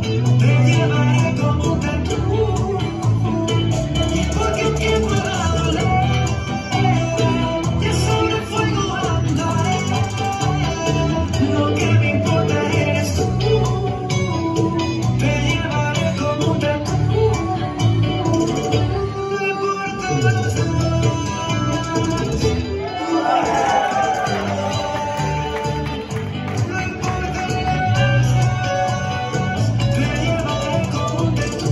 te llevaré como un tatu. Y porque un tiempo va a doler, ya sobre el fuego andaré. Lo que me importa eres tú, te llevaré como un tatu. No importa los demás, no importa los demás, te llevaré como un tatu.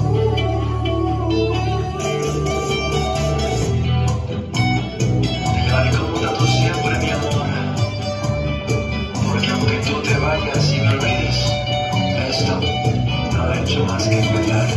Te llevaré como un tatu siempre, mi amor. Porque aunque tú te vayas y me olvides, esto no ha hecho más que empezar.